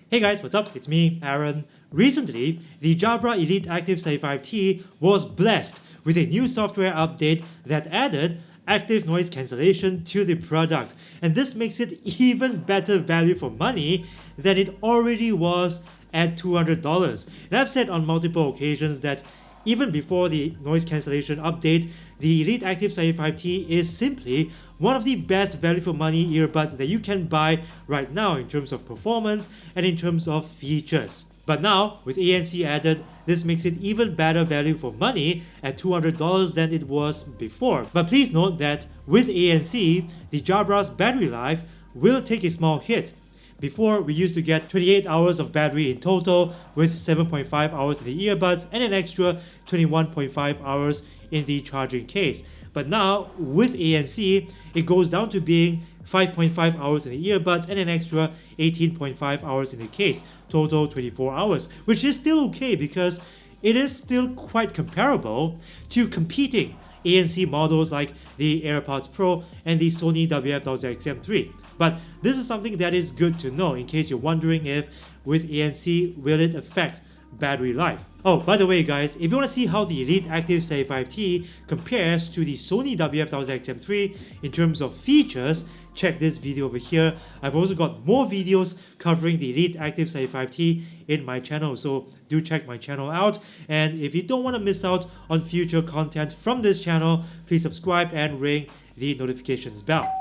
Hey guys, what's up? It's me, Aaron. Recently, the Jabra Elite Active 75T was blessed with a new software update that added active noise cancellation to the product, and this makes it even better value for money than it already was at $200. And I've said on multiple occasions that even before the noise cancellation update, the Elite Active 75T is simply one of the best value for money earbuds that you can buy right now in terms of performance and in terms of features. But now, with ANC added, this makes it even better value for money at $200 than it was before. But please note that with ANC, the Jabra's battery life will take a small hit. Before, we used to get 28 hours of battery in total with 7.5 hours in the earbuds and an extra 21.5 hours in the charging case. But now, with ANC, it goes down to being 5.5 hours in the earbuds and an extra 18.5 hours in the case, total 24 hours, which is still okay because it is still quite comparable to competing ANC models like the AirPods Pro and the Sony WF-XM3. But this is something that is good to know in case you're wondering if with ANC will it affect battery life. Oh, by the way guys, if you want to see how the Elite Active 75T compares to the Sony WF-XM3 in terms of features, check this video over here. I've also got more videos covering the Elite Active 75T in my channel, so do check my channel out. And if you don't want to miss out on future content from this channel, please subscribe and ring the notifications bell.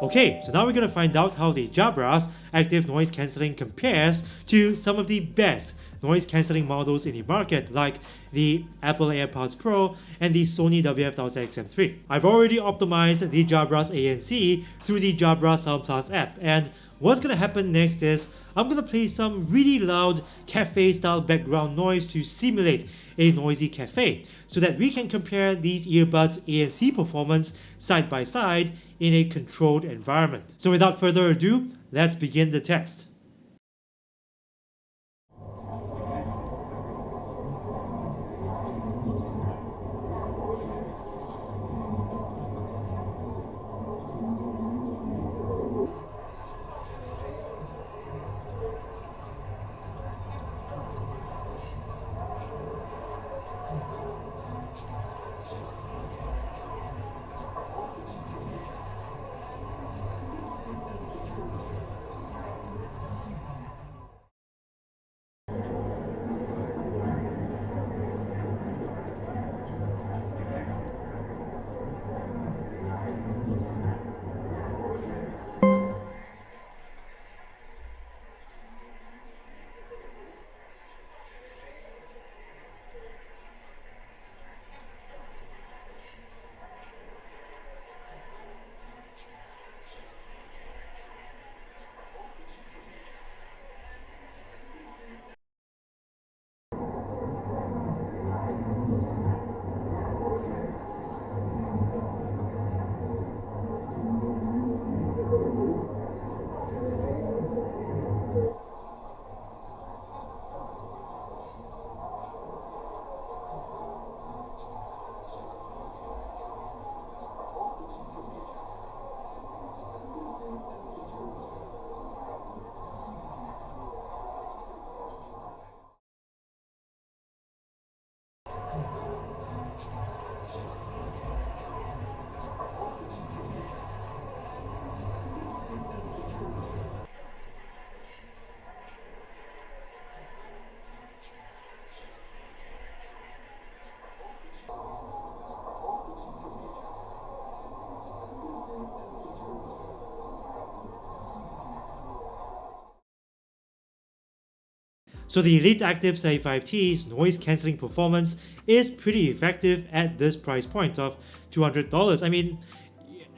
Okay, so now we're going to find out how the Jabra's active noise cancelling compares to some of the best noise cancelling models in the market like the Apple AirPods Pro and the Sony WF-XM3. I've already optimized the Jabra's ANC through the Jabra Soundplus app, and what's going to happen next is I'm going to play some really loud cafe style background noise to simulate a noisy cafe so that we can compare these earbuds ANC performance side by side in a controlled environment. So without further ado, let's begin the test. So the Elite Active 75T's noise cancelling performance is pretty effective at this price point of $200. I mean,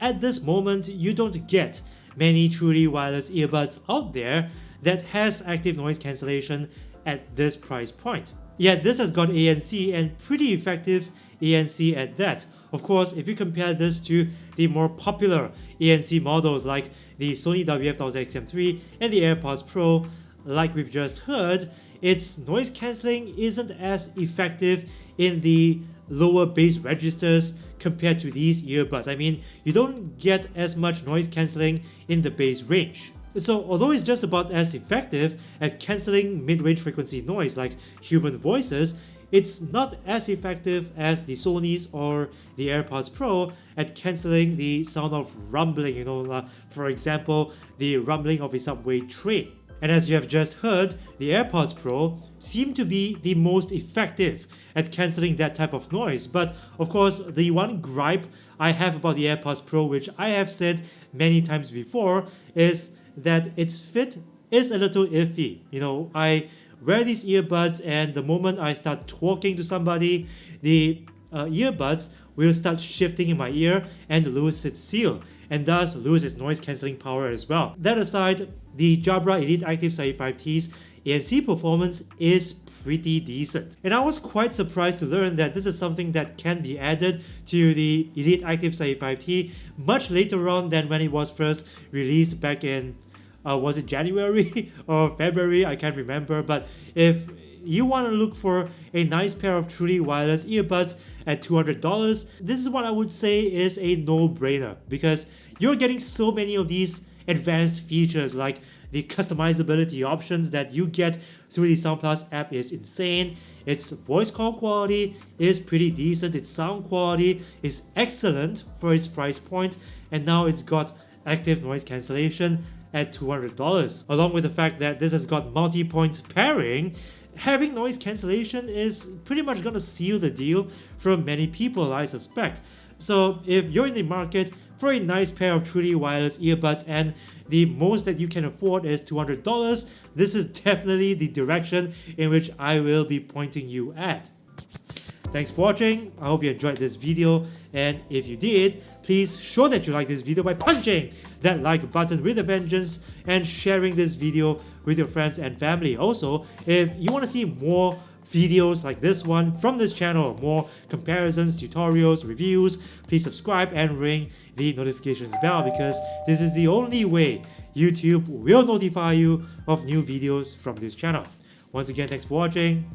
at this moment, you don't get many truly wireless earbuds out there that has active noise cancellation at this price point. Yet this has got ANC and pretty effective ANC at that. Of course, if you compare this to the more popular ANC models like the Sony WF-XM3 and the AirPods Pro, like we've just heard, its noise cancelling isn't as effective in the lower bass registers compared to these earbuds. I mean, you don't get as much noise cancelling in the bass range. So although it's just about as effective at cancelling mid-range frequency noise like human voices, it's not as effective as the Sony's or the AirPods Pro at cancelling the sound of rumbling, for example, the rumbling of a subway train. And as you have just heard, the AirPods Pro seem to be the most effective at cancelling that type of noise. But of course, the one gripe I have about the AirPods Pro, which I have said many times before, is that its fit is a little iffy. I wear these earbuds, and the moment I start talking to somebody, the earbuds will start shifting in my ear and lose its seal, and thus lose its noise cancelling power as well. That aside, the Jabra Elite Active 35T's ANC performance is pretty decent. And I was quite surprised to learn that this is something that can be added to the Elite Active 35T much later on than when it was first released back in, was it January or February? I can't remember. But if you want to look for a nice pair of truly wireless earbuds at $200, this is what I would say is a no-brainer, because you're getting so many of these advanced features like the customizability options that you get through the Soundplus App Is Insane. Its voice call quality is pretty decent, its sound quality is excellent for its price point, and now it's got active noise cancellation at $200. Along with the fact that this has got multi-point pairing, having noise cancellation is pretty much gonna seal the deal for many people, I suspect. So if you're in the market for a nice pair of truly wireless earbuds and the most that you can afford is $200, this is definitely the direction in which I will be pointing you at. Thanks for watching. I hope you enjoyed this video, and if you did, please show that you like this video by punching that like button with a vengeance and sharing this video with your friends and family. Also, if you want to see more videos like this one from this channel, more comparisons, tutorials, reviews, please subscribe and ring the notifications bell, because this is the only way YouTube will notify you of new videos from this channel. Once again, thanks for watching.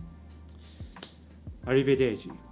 Arrivederci.